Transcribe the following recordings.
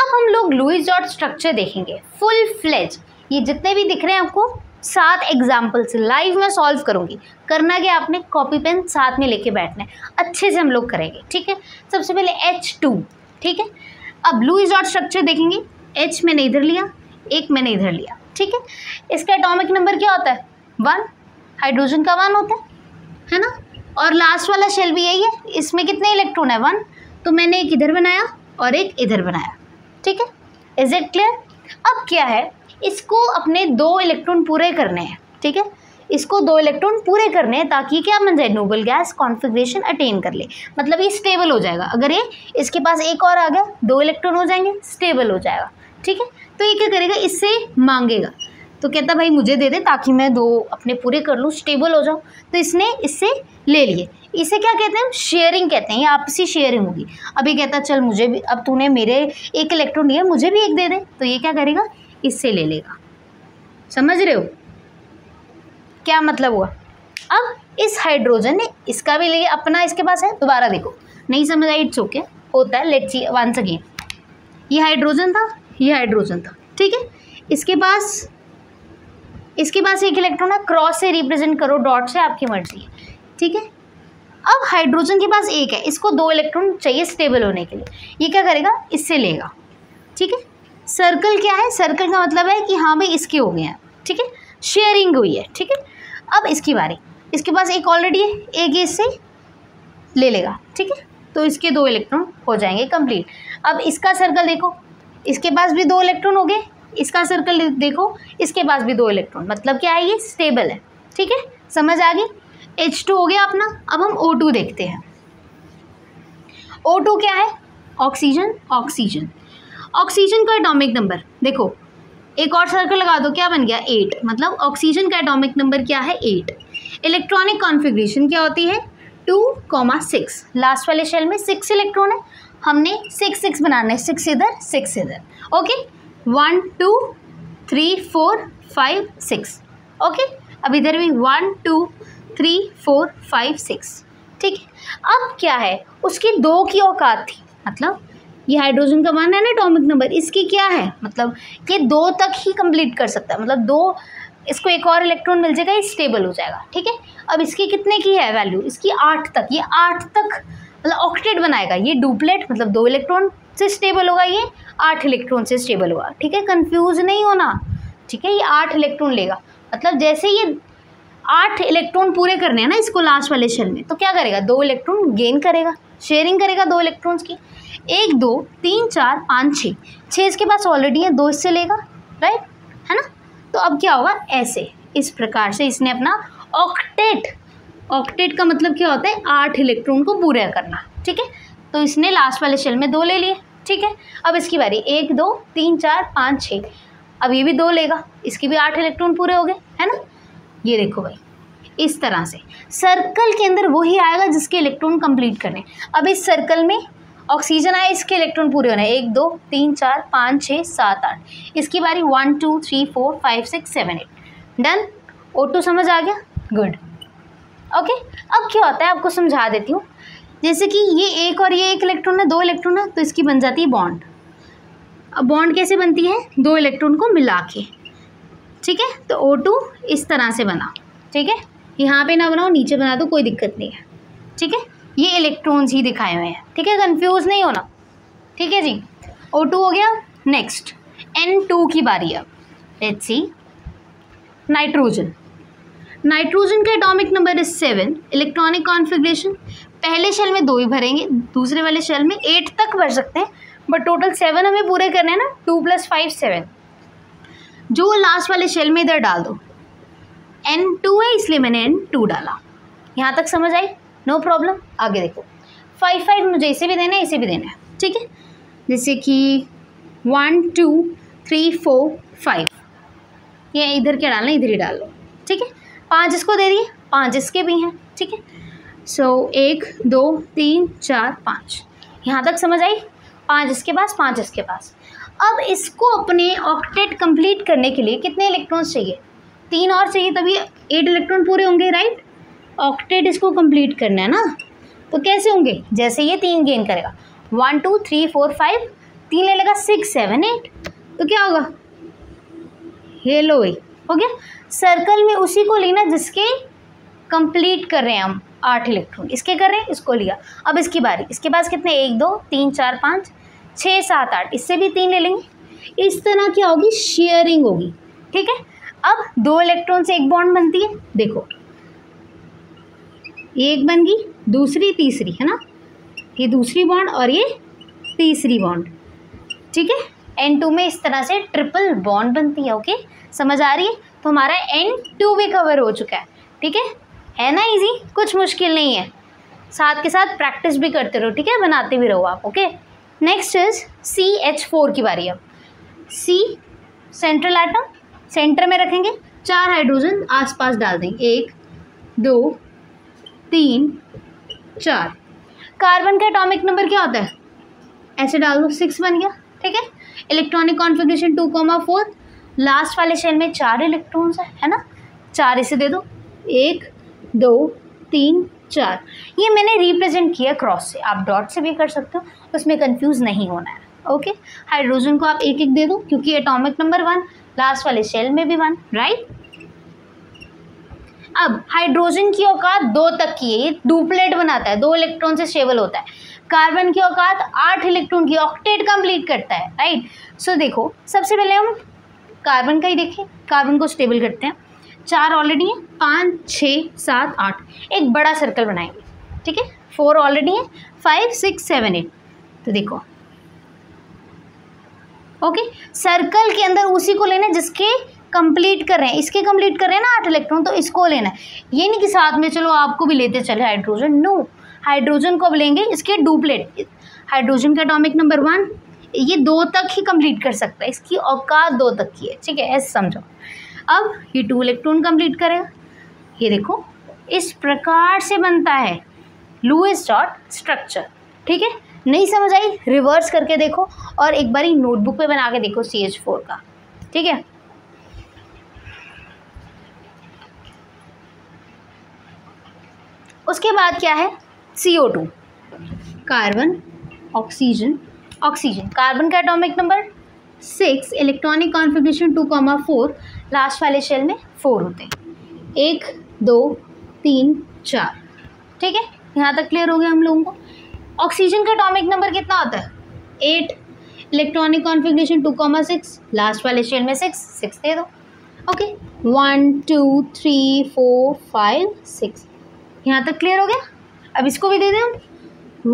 अब हम लोग लुईस डॉट स्ट्रक्चर देखेंगे फुल फ्लेज। ये जितने भी दिख रहे हैं आपको 7 एग्जाम्पल्स लाइव में सॉल्व करूंगी। करना क्या, आपने कॉपी पेन साथ में लेके बैठना है, अच्छे से हम लोग करेंगे, ठीक है। सबसे पहले H2, ठीक है। अब लुईस डॉट स्ट्रक्चर देखेंगे, H मैंने इधर लिया, एक मैंने इधर लिया, ठीक है। इसका एटॉमिक नंबर क्या होता है 1, हाइड्रोजन का 1 होता है ना। और लास्ट वाला शेल भी यही है, इसमें कितने इलेक्ट्रॉन है 1, तो मैंने एक इधर बनाया और एक इधर बनाया, ठीक है। Is it clear. अब क्या है, इसको अपने 2 इलेक्ट्रॉन पूरे करने हैं, ठीक है। इसको 2 इलेक्ट्रॉन पूरे करने हैं ताकि क्या बन जाए, नोबल गैस कॉन्फिगरेशन अटेन कर ले, मतलब ये स्टेबल हो जाएगा। अगर ये इसके पास एक और आ गया 2 इलेक्ट्रॉन हो जाएंगे, स्टेबल हो जाएगा, ठीक है। तो ये क्या करेगा, इससे मांगेगा, तो कहता भाई मुझे दे दे ताकि मैं 2 अपने पूरे कर लूँ, स्टेबल हो जाऊँ। तो इसने इससे ले लिए, इसे क्या कहते हैं, शेयरिंग कहते हैं, ये आपसी शेयरिंग होगी। अभी कहता चल मुझे भी, अब तूने मेरे एक इलेक्ट्रॉन लिया, मुझे भी एक दे दे, तो ये क्या करेगा, इससे ले लेगा। समझ रहे हो क्या मतलब हुआ। अब इस हाइड्रोजन ने इसका भी लिया, अपना इसके पास है, दोबारा देखो, नहीं समझ आई, इट्स ओके, होता है। लेट्स सी वंस अगेन, ये हाइड्रोजन था, ये हाइड्रोजन था, ठीक है। इसके पास एक इलेक्ट्रॉन है, क्रॉस से रिप्रेजेंट करो, डॉट से, आपकी मर्जी है, ठीक है। अब हाइड्रोजन के पास एक है, इसको 2 इलेक्ट्रॉन चाहिए स्टेबल होने के लिए, ये क्या करेगा, इससे लेगा, ठीक है। सर्कल क्या है, सर्कल का मतलब है कि हाँ भाई इसके हो गए हैं, ठीक है, शेयरिंग हुई है, ठीक है। अब इसकी बारी, इसके पास एक ऑलरेडी है, एक इससे ले लेगा, ठीक है। तो इसके 2 इलेक्ट्रॉन हो जाएंगे कंप्लीट। अब इसका सर्कल देखो, इसके पास भी 2 इलेक्ट्रॉन हो गए, इसका सर्कल देखो, इसके पास भी 2 इलेक्ट्रॉन, मतलब क्या है, ये स्टेबल है, ठीक है। समझ आ गई। H2 हो गया अपना। अब हम O2 देखते हैं। O2 क्या है, ऑक्सीजन, ऑक्सीजन, ऑक्सीजन का एटॉमिक नंबर देखो, एक और सर्कल लगा दो, क्या बन गया 8, मतलब ऑक्सीजन का एटॉमिक नंबर क्या है 8। इलेक्ट्रॉनिक कॉन्फ़िगरेशन क्या होती है 2,6, लास्ट वाले शेल में 6 इलेक्ट्रॉन है, हमने 6 बनाना है, 6 इधर 6 इधर, ओके। 1 2 3 4 5 6, ओके। अब इधर भी 1 2 3 4 5 6, ठीक है। अब क्या है, उसकी 2 की औकात थी, मतलब ये हाइड्रोजन का 1 है ना एटॉमिक नंबर, इसकी क्या है, मतलब ये 2 तक ही कंप्लीट कर सकता है, मतलब 2, इसको एक और इलेक्ट्रॉन मिल जाएगा, ये स्टेबल हो जाएगा, ठीक है। अब इसकी कितने की है वैल्यू, इसकी 8 तक, ये 8 तक मतलब ऑक्टेट बनाएगा, ये डुप्लेट, मतलब 2 इलेक्ट्रॉन से स्टेबल होगा, ये 8 इलेक्ट्रॉन से स्टेबल होगा, ठीक है। कंफ्यूज नहीं होना, ठीक है। ये 8 इलेक्ट्रॉन लेगा, मतलब जैसे ये 8 इलेक्ट्रॉन पूरे करने हैं ना इसको लास्ट वाले शेल में, तो क्या करेगा, 2 इलेक्ट्रॉन गेन करेगा, शेयरिंग करेगा 2 इलेक्ट्रॉन्स की, 1 2 3 4 5 6 इसके पास ऑलरेडी है, 2 इससे लेगा, राइट, है ना। तो अब क्या होगा, ऐसे इस प्रकार से इसने अपना ऑक्टेट, ऑक्टेट का मतलब क्या होता है 8 इलेक्ट्रॉन को पूरा करना, ठीक है। तो इसने लास्ट वाले शेल में 2 ले लिए, ठीक है। अब इसकी बारी 1 2 3 4 5 6, अब ये भी 2 लेगा, इसकी भी 8 इलेक्ट्रॉन पूरे हो गए, है ना। ये देखो भाई, इस तरह से सर्कल के अंदर वही आएगा जिसके इलेक्ट्रॉन कंप्लीट करने। अब इस सर्कल में ऑक्सीजन आया, इसके इलेक्ट्रॉन पूरे होने, 1 2 3 4 5 6 7 8, इसकी बारी 1 2 3 4 5 6 7 8, डन। O2 समझ आ गया, गुड, ओके। अब क्या होता है आपको समझा देती हूँ, जैसे कि ये एक और ये एक इलेक्ट्रॉन है, 2 इलेक्ट्रॉन है, तो इसकी बन जाती है बॉन्ड। अब बॉन्ड कैसे बनती है, 2 इलेक्ट्रॉन को मिला के, ठीक है। तो O2 इस तरह से बना, ठीक है। यहाँ पे ना बनाओ, नीचे बना दो, कोई दिक्कत नहीं है, ठीक है। ये इलेक्ट्रॉन्स ही दिखाए हुए हैं, ठीक है, कंफ्यूज नहीं होना, ठीक है जी। O2 हो गया। नेक्स्ट N2 की बारी है। लेट्स सी, नाइट्रोजन, नाइट्रोजन का atomic number is 7, electronic configuration, पहले शेल में 2 ही भरेंगे, दूसरे वाले शेल में 8 तक भर सकते हैं, बट टोटल 7 हमें पूरे करने हैं ना, 2 + 5 7, जो लास्ट वाले शेल में इधर डाल दो। N2 है इसलिए मैंने N2 डाला। यहाँ तक समझ आई, नो प्रॉब्लम। आगे देखो, 5 5 मुझे इसे भी देना है, इसे भी देना है, ठीक है। जैसे कि 1 2 3 4 5, ये इधर क्या डालना है, इधर ही डाल लो, ठीक है। 5 इसको दे दिए, 5 इसके भी हैं, ठीक है। सो 1 2 3 4 5, यहाँ तक समझ आई। 5 इसके पास, 5 इसके पास। अब इसको अपने ऑक्टेट कंप्लीट करने के लिए कितने इलेक्ट्रॉन्स चाहिए, 3 और चाहिए, तभी 8 इलेक्ट्रॉन पूरे होंगे, राइट। ऑक्टेट इसको कंप्लीट करना है ना, तो कैसे होंगे, जैसे ये 3 गेन करेगा, 1 2 3 4 5, 3 ले लेगा 6 7 8, तो क्या होगा, ये लो भाई हो गया। सर्कल में उसी को लेना जिसके कंप्लीट कर रहे हैं हम 8 इलेक्ट्रॉन, इसके कर रहे हैं, इसको लिया। अब इसकी बारी, इसके पास कितने 1 2 3 4 5 6 7 8, इससे भी 3 ले लेंगे। इस तरह क्या होगी, शेयरिंग होगी, ठीक है। अब 2 इलेक्ट्रॉन से एक बॉन्ड बनती है, देखो एक बन गई, दूसरी तीसरी, है ना, ये दूसरी बॉन्ड और ये तीसरी बॉन्ड, ठीक है। N2 में इस तरह से ट्रिपल बॉन्ड बनती है, ओके, समझ आ रही है। तो हमारा N2 भी कवर हो चुका है, ठीक है ना, इजी, कुछ मुश्किल नहीं है। साथ के साथ प्रैक्टिस भी करते रहो, ठीक है, बनाते भी रहो आप, ओके। नेक्स्ट इज CH4 की बारी। अब C सेंट्रल एटम, सेंटर में रखेंगे, 4 हाइड्रोजन आसपास डाल देंगे, 1 2 3 4। कार्बन का एटॉमिक नंबर क्या होता है, ऐसे डाल दो, 6 बन गया, ठीक है। इलेक्ट्रॉनिक कॉन्फ़िगरेशन 2,4, लास्ट वाले शेल में 4 इलेक्ट्रॉन्स है ना, 4 इसे दे दो, 1 2 3 4। ये मैंने रिप्रेजेंट किया क्रॉस से, आप डॉट से भी कर सकते हो, उसमें कंफ्यूज नहीं होना है, ओके। हाइड्रोजन को आप 1 1 दे दो, क्योंकि एटॉमिक नंबर 1, लास्ट वाले शेल में भी 1, राइट। अब हाइड्रोजन की औकात 2 तक की है, ये डुप्लेट बनाता है, 2 इलेक्ट्रॉन से स्टेबल होता है। कार्बन की औकात 8 इलेक्ट्रॉन की, ऑक्टेट कंप्लीट करता है, राइट। सो देखो, सबसे पहले हम कार्बन का ही देखें, कार्बन को स्टेबल करते हैं। 4 ऑलरेडी है, 5 6 7 8, एक बड़ा सर्कल बनाएंगे, ठीक है। 4 ऑलरेडी है, 5 6 7 8, तो देखो ओके, सर्कल के अंदर उसी को लेना है जिसके कंप्लीट कर रहे हैं, इसके कंप्लीट कर रहे हैं ना 8 इलेक्ट्रॉन, तो इसको लेना है। ये नहीं कि साथ में चलो आपको भी लेते चले हाइड्रोजन, नो, हाइड्रोजन को अब लेंगे इसके डुप्लेट। हाइड्रोजन का एटॉमिक नंबर 1, ये 2 तक ही कंप्लीट कर सकता है, इसकी औकात 2 तक की है, ठीक है, ऐसे समझो। अब ये 2 इलेक्ट्रॉन कंप्लीट करेगा, ये देखो इस प्रकार से बनता है लुईस डॉट स्ट्रक्चर, ठीक है। नहीं समझ आई, रिवर्स करके देखो और एक बारी नोटबुक पे बना के देखो CH4 का, ठीक है। उसके बाद क्या है, CO2, carbon oxygen, oxygen, carbon का atomic number 6, electronic configuration 2,4, last वाले शेल में 4 होते हैं, 1 2 3 4, ठीक है। यहाँ तक क्लियर हो गया हम लोगों को। ऑक्सीजन का एटॉमिक नंबर कितना होता है, 8, इलेक्ट्रॉनिक कॉन्फ़िगरेशन 2,6, लास्ट वाले शेल में 6 दे दो, ओके। 1 2 3 4 5 6, यहाँ तक क्लियर हो गया। अब इसको भी दे दें हम,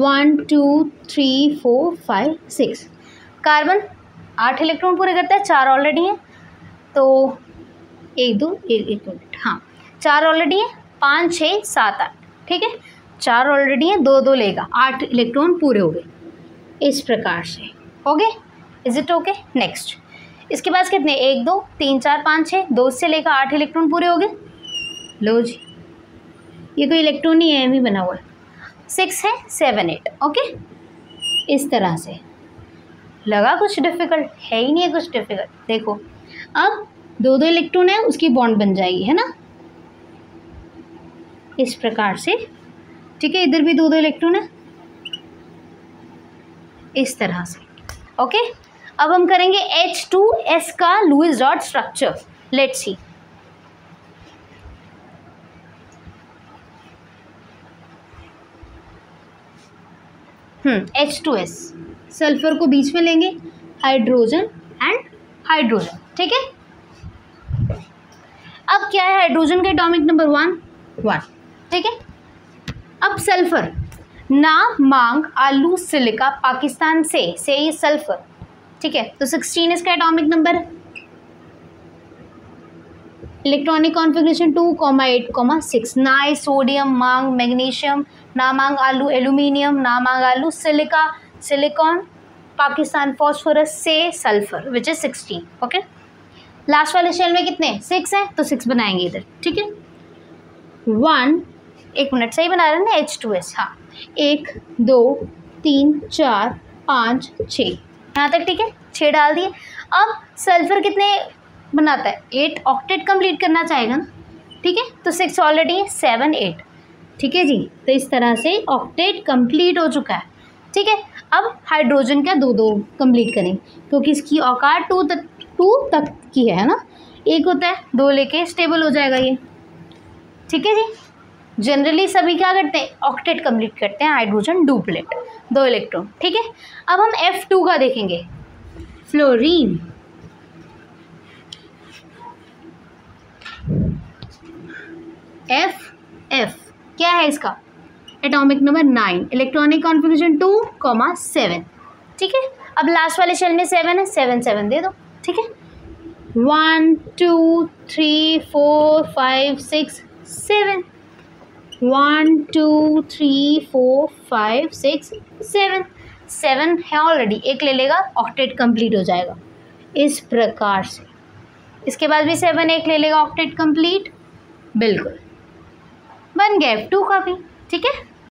1 2 3 4 5 6। कार्बन 8 इलेक्ट्रॉन पूरे करता है, 4 ऑलरेडी हैं, तो 1 2 1 मिनट, हाँ 4 ऑलरेडी है, 5 6 7 8, ठीक है। 4 ऑलरेडी है, 2 2 लेगा, 8 इलेक्ट्रॉन पूरे हो गए, इस प्रकार से, okay, is it okay. Next, इसके पास कितने 1 2 3 4 5 6, 2 से लेकर 8 इलेक्ट्रॉन पूरे हो गए। लो जी, ये कोई इलेक्ट्रॉन नहीं है, एम ही बना हुआ है, 6 है 7 8, ओके। इस तरह से लगा कुछ डिफ़िकल्ट, है ही नहीं है कुछ डिफ़िकल्ट। देखो अब 2 2 इलेक्ट्रॉन है, उसकी बॉन्ड बन जाएगी, है ना, इस प्रकार से, ठीक है। इधर भी 2 2 इलेक्ट्रॉन है, इस तरह से, ओके। अब हम करेंगे H2S का Lewis dot structure, let's see. H2S, sulphur को बीच में लेंगे, हाइड्रोजन एंड हाइड्रोजन, ठीक है। अब क्या है, हाइड्रोजन का एटॉमिक नंबर 1, ठीक है। अब सल्फर, ना मांग आलू सिलिका पाकिस्तान से ये सल्फर, ठीक है, तो 16 इसका एटॉमिक नंबर है। इलेक्ट्रॉनिक कॉन्फ़िगरेशन 2,8,6, ना है सोडियम मांग मैग्नीशियम, ना मांग आलू एल्यूमिनियम, ना मांग आलू सिलिका सिलिकॉन, पाकिस्तान फॉस्फोरस से sulphur which is 16, okay. Last वाले शेल में कितने 6 हैं, तो 6 बनाएंगे इधर, ठीक है। 1 1 मिनट, सही बना रहे हैं ना H2S, हाँ 1 2 3 4 5 6, यहाँ तक ठीक है, 6 डाल दिए। अब सल्फर कितने बनाता है, 8 ऑक्टेट कंप्लीट करना चाहेगा ना, ठीक है, तो 6 ऑलरेडी है, 7 8, ठीक है जी। तो इस तरह से ऑक्टेट कंप्लीट हो चुका है, ठीक है। अब हाइड्रोजन का 2 2 कंप्लीट करेंगे क्योंकि इसकी औकात 2 तक की है ना, एक होता है 2 लेके स्टेबल हो जाएगा ये। ठीक है जी। जनरली सभी क्या करते हैं, ऑक्टेट कंप्लीट करते हैं, हाइड्रोजन डुप्लेट 2 इलेक्ट्रॉन। ठीक है, अब हम F2 का देखेंगे, फ्लोरीन। F क्या है इसका, एटॉमिक नंबर 9, इलेक्ट्रॉनिक कॉन्फ़िगरेशन 2,7। ठीक है, अब लास्ट वाले शेल में 7 है, 7 7 दे दो। ठीक है, 1 2 3 4 5 6 7, 1 2 3 4 5 6 7, 7 है ऑलरेडी, एक ले लेगा ऑक्टेट कंप्लीट हो जाएगा इस प्रकार से। इसके बाद भी 7 एक ले लेगा ऑक्टेट कंप्लीट, बिल्कुल बन गया F2 का भी। ठीक है।